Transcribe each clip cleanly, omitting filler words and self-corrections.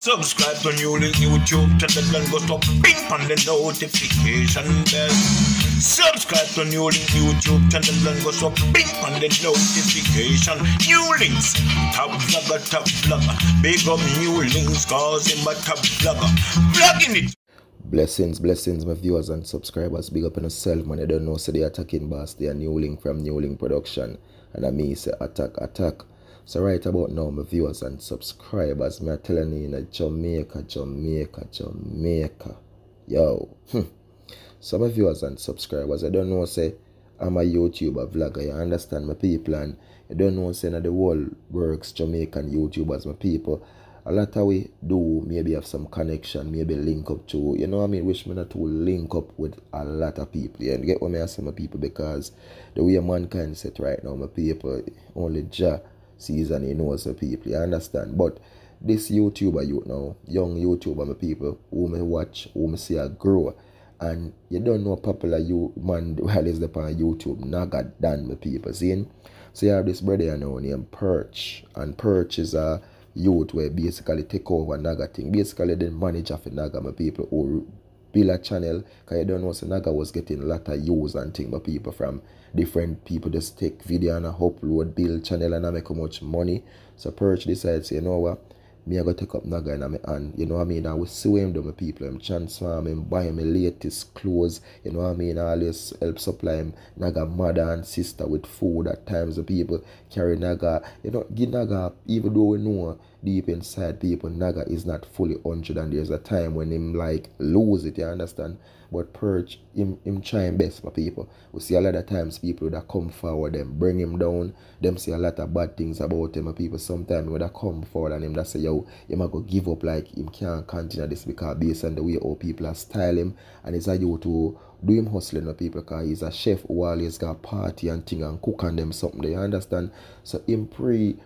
Subscribe to NEWLINK YouTube channel and go to ping on the notification bell. Subscribe to NEWLINK YouTube channel and go to ping on the notification. NEWLINKs, top vlogger. Big up NEWLINKs, cause him a top vlogger. Vlogging it. Blessings, my viewers and subscribers. Big up on yourself, man. I don't know, so they attacking boss. They are NEWLINK from NEWLINK Production. And I mean, say attack. So right about now, my viewers and subscribers, me are telling you in Jamaica. Yo. So my viewers and subscribers, I don't know, say, I'm a YouTuber, vlogger, you understand my people, and you don't know, say, the world works Jamaican YouTubers, my people. A lot of we do maybe have some connection, maybe link up to, you know what I mean, wish me not to link up with a lot of people. Yeah, and get what I say, my people, because the way mankind set right now, my people, only Jah sees and he knows the people, you understand? But this YouTuber youth now, young YouTuber, my people, who me watch, who me see a grow, and you don't know popular man while he's upon YouTube, naga done, my people, see? So you have this brother you know named PERCH, and PERCH is a youth where basically take over Naga thing. Basically the manager for Naga, my people, who build a channel, because you don't know, so Naga was getting a lot of views and things, my people, from different people just take video and upload, build channel and I make how much money. So PERCH decides, you know what, me I go take up Naga in my hand, you know what I mean, I will sue him to my people, I'm transform him, buy him latest clothes, you know what I mean, I always help supply him Naga mother and sister with food at times. The people carry Naga, you know, give Naga, even though we know deep inside people, Naga is not fully 100 and there's a time when him like lose it, you understand? But PERCH, him trying best, my people. We see a lot of times people that come forward, them bring him down, them say a lot of bad things about him, my people. Sometimes when they come forward and him that say, yo, him a go give up, like him can't continue this because based on the way how people are style him, and it's a you to do him hustling, my people, because he's a chef who always got party and thing and cook on them something, they understand? So him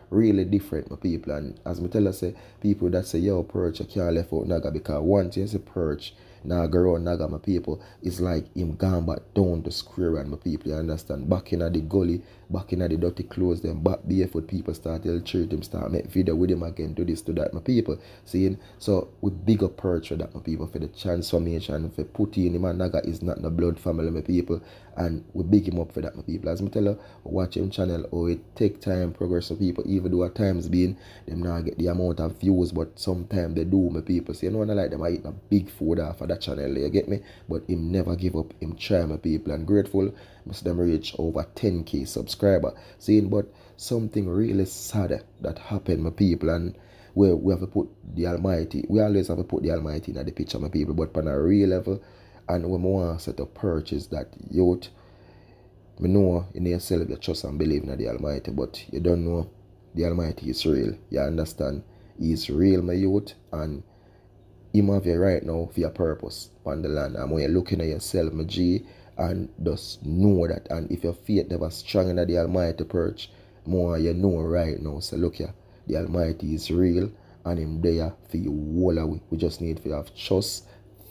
really different, my people. And as me tell us, say, people that say, yo, PERCH, I can't left out Naga, because once you say PERCH, Naga around Naga, my people, it's like him gone back down the square one, my people, you understand? Back in the gully, back in the dirty clothes, them back barefoot, people start to treat him, start make video with him again, do this, do that, my people. Seeing? So we big up PERCH for that, my people, for the transformation, for putting him, and Naga is not no blood family, my people, and we big him up for that, my people. As me tell you, watch him channel, or it take time, progress for people, even though at times being, them not get the amount of views, but sometimes they do, my people. So you know, when I like them, I eat a big food off of that channel, you get me? But him never give up, him try, my people, and grateful, must them reach over 10k subscriber. Seeing? But something really sad that happened, my people, and we have to put the Almighty, we always have to put the Almighty in the picture, my people, but on a real level, and when we want to set up PERCH is that youth, we know in yourself you trust and believe in the Almighty, but you don't know the Almighty is real, you understand? He's real, my youth, and him have you right now for your purpose on the land. And when you're looking at yourself, my G, and just know that, and if your faith never strong in the Almighty PERCH, more you know right now. So look here, the Almighty is real, and him there for you all away. We just need to have trust,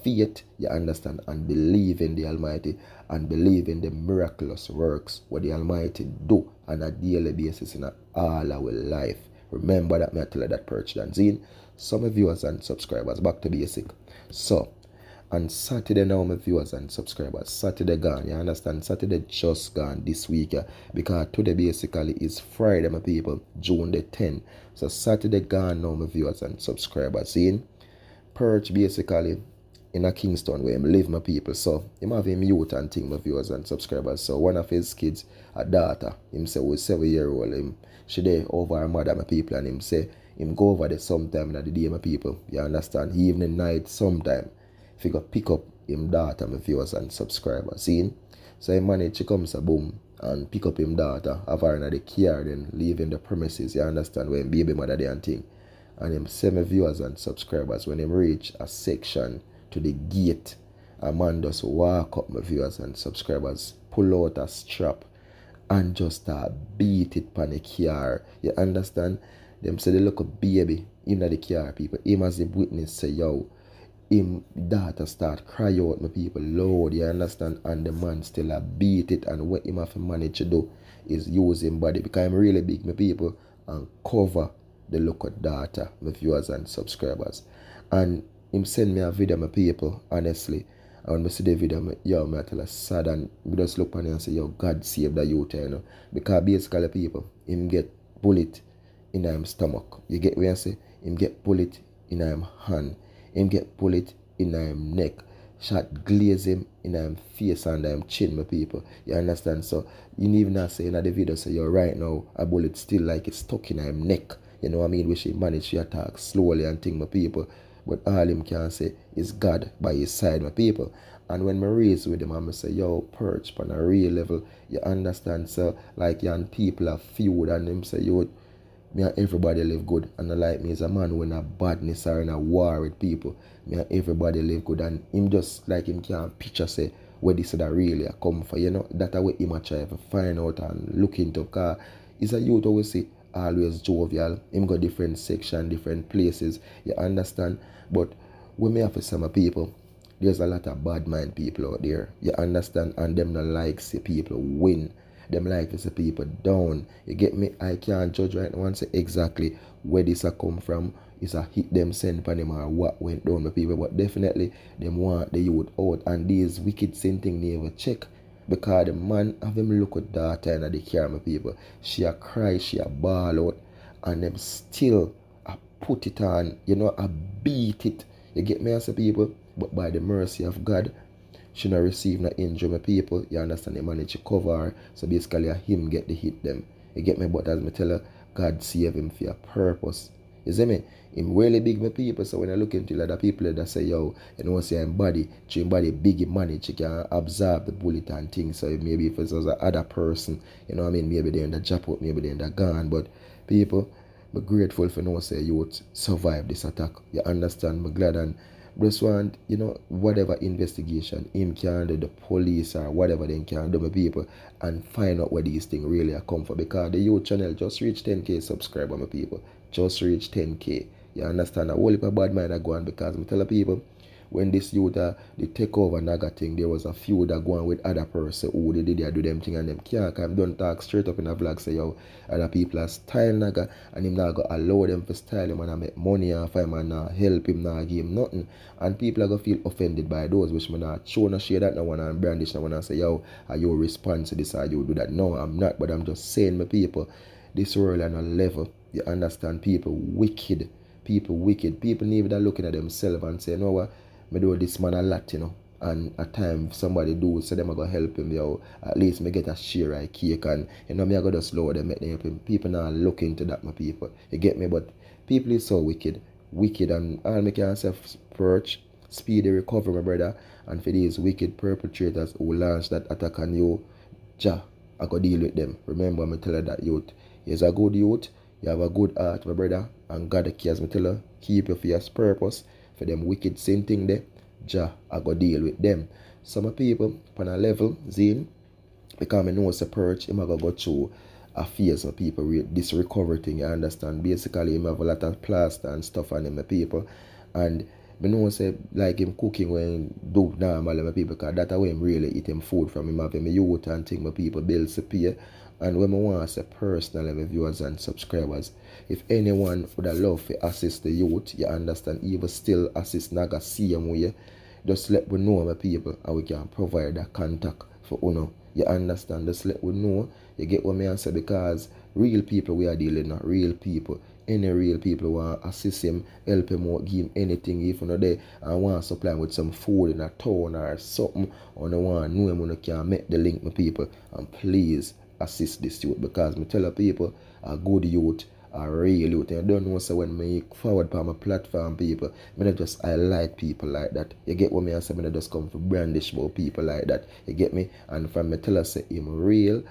faith, you understand, and believe in the Almighty, and believe in the miraculous works what the Almighty do on a daily basis in all our life. Remember that, me I tell you that PERCH done. See, some viewers and subscribers, back to basic. So on Saturday now, my viewers and subscribers, Saturday gone, you understand? Saturday just gone this week, because today basically is Friday, my people, June the 10th. So Saturday gone now, my viewers and subscribers. See, PERCH basically in a Kingston where him live, my people. So him have him youth and thing, my viewers and subscribers. So one of his kids, a daughter, him say was 7-year-old, him she there over her mother, my people, and him say him go over there sometime in the day, my people. You understand? Evening, night, sometime. If you go pick up him daughter, my viewers and subscribers. See? So he managed to come so boom and pick up him daughter, have her in the car, then leave in the premises, you understand, when baby mother there and thing. And him say my viewers and subscribers, when him reach a section to the gate, a man just walk up, my viewers and subscribers, pull out a strap and just start beat it pan the car. You understand? Them say they look a baby in the car, people. Him as a witness say, yo, him daughter start cry out, my people, Lord, you understand? And the man still a beat it, and what him have to manage to do is use him body, because I'm really big, my people, and cover the local data, my viewers and subscribers. And him send me a video, my people, honestly. And when I see the video, I tell us sad, and we just look on it and say, yo, God save the youth, you know. Because basically people, him get bullet in him stomach. You get what I say? Him get bullet in him hand. Him get bullet in him neck. Shot glaze him in him face and him chin, my people. You understand? So you need not say in the video, say, yo, right now, a bullet still like it's stuck in him neck. You know what I mean? Which he managed to attack slowly and thing, my people. But all him can say is God by his side, my people. And when I raise with him, I'm say, yo, Perch, on a real level, you understand? So, like, young people are feud, and him say, yo, me and everybody live good. And like me is a man who in a badness or in a war with people. Me and everybody live good. And him just, like, him can't picture, say, where this that really come for, you know? That's what him a try to find out and look into. Because he's a youth, always say, always jovial. Him got different section, different places. You understand? But when me have to say my people, there's a lot of bad mind people out there. You understand? And them not like see people win. Them like to see people down. You get me? I can't judge right now and say exactly where this a come from. Is a hit them send for them or what went down with people. But definitely them want the youth out. And these wicked same thing they ever check. Because the man have him look at daughter and the care my people. She a cry, she a bawl out. And them still a put it on, you know, a beat it. You get me as a people? But by the mercy of God, she not receive no injury, my people. You understand? They manage to cover her. So basically, him get the hit them. You get me? But as me tell her, God save him for a purpose. You see me? Him really big, my people. So when I look into other people that say, yo, you know, say him body, big, he manage, he can absorb the bullet and things. So maybe if it was a other person, you know what I mean? Maybe they're in the jackpot, maybe they're in the gun. But people, I'm grateful for no say you would survive this attack. You understand? I'm glad and just want, you know, whatever investigation him can do, the police or whatever they can do, my people, and find out where these things really are come from. Because the youth channel just reached 10k subscribers, my people. Just reached 10k. You understand? A whole heap of bad mind are going because I tell the people, when this youth they take over Naga thing, there was a few that go on with other person who they did do them thing and them can't come. Don't talk straight up in a vlog say yo other people are style Naga and him not go allow them to style him and I make money off him and not help him, not give him nothing. And people are gonna feel offended by those which me not show no share that no one and brandish no one and say yo are you respond to this or you do that. No, I'm not, but I'm just saying my people, this world on a level, you understand, people wicked. People wicked. People need that looking at themselves and say, you know what? Me do this man a lot, you know. And at times somebody do so them I go help him, yo. At least me get a share of cake and you know me I go just slow them make them help him. People not look into that, my people. You get me? But people is so wicked. Wicked and all me can say Perch, speedy recovery, my brother. And for these wicked perpetrators who launch that attack on you, Jah, I go deal with them. Remember me tell her that youth. He's a good youth, you have a good heart, my brother, and God cares me tell her, keep you for your purpose. For them wicked same thing there, Jah, I go deal with them. Some people on a level, Zine, because I know it's a Perch, him I go through a phase of people with this recovery thing, you understand. Basically, him have a lot of plaster and stuff on him, my people. And I know say like him cooking when do normal, my people, because that's how him really eat him food from him, have him youth and thing, my people, bills to pay. And when I want to say personally, my viewers and subscribers, if anyone would have loved to assist the youth, you understand, even still assist Naga same way, just let me know, my people, and we can provide a contact for you. You understand? Just let me know. You get what I say? Because real people we are dealing with, real people. Any real people want to assist him, help him out, give him anything, if you know there, and want to supply him with some food in a town or something, or no want to know him when you can make the link, my people. And please assist this youth, because me tell the people a good youth, a real youth. And I don't know, so when me forward on my platform, people, me not just highlight people like that. You get what me say? Me not just come for brandish about people like that. You get me? And from me tell us say him real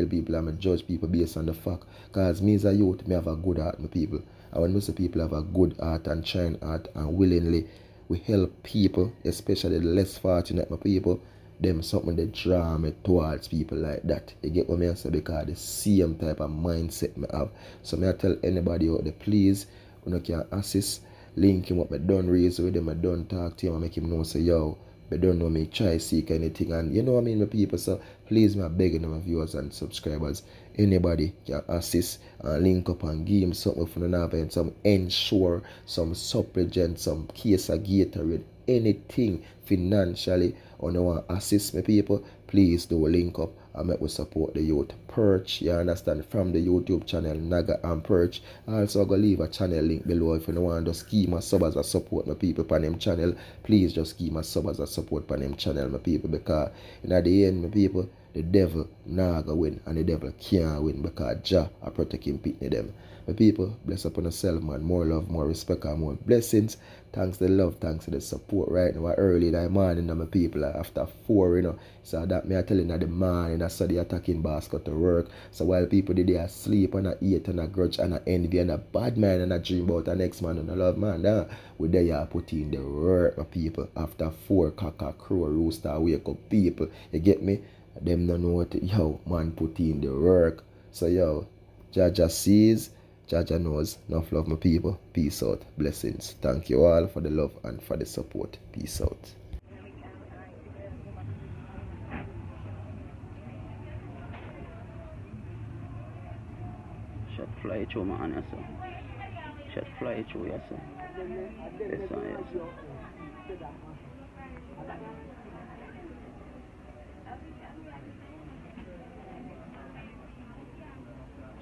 people, and me judge people based on the fact. Because me as a youth, me have a good heart, my people. And when most people have a good heart and shine heart and willingly we help people, especially the less fortunate, my people, them something they draw me towards people like that. You get what I say? Because the same type of mindset me have. So me I tell anybody out there, please, when you can assist, link him up, I done raise with him, I done talk to him, I make him know say, yo, They don't know me try seek anything, and you know what I mean, my people. So please, me begging my viewers and subscribers, anybody can assist and link up and give him something for the night, some ensure, some supplement, some case of Gatorade, anything financially or no one assist me people, please do link up and make we support the youth. PERCH, you understand, from the YouTube channel Naga and PERCH. I also go leave a channel link below if you don't want to just give my sub as a support my people on them channel. Please just give my sub as a support on them channel my people, because in the end my people, the devil nah go win and the devil can't win, because Jah are protecting people them. My people, bless upon yourself, man. More love, more respect, and more blessings. Thanks to the love, thanks to the support right now. Early that morning, my people, after 4, you know. So that me I telling that the morning, I saw the attacking basket to work. So while people did they asleep and I eat and I grudge and I envy and a bad man and I dream about the next man and I love man, we there you put in the work, my people. After 4 cock a crow rooster wake up people. You get me? Them don't know what yo man put in the work. So yo, Jah sees, Jah knows. Enough love my people. Peace out. Blessings. Thank you all for the love and for the support. Peace out. Shot fly through my hand, yes, sir. Shot fly through, yes, sir. Yes, sir, yes, sir.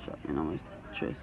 Shot me on my chest.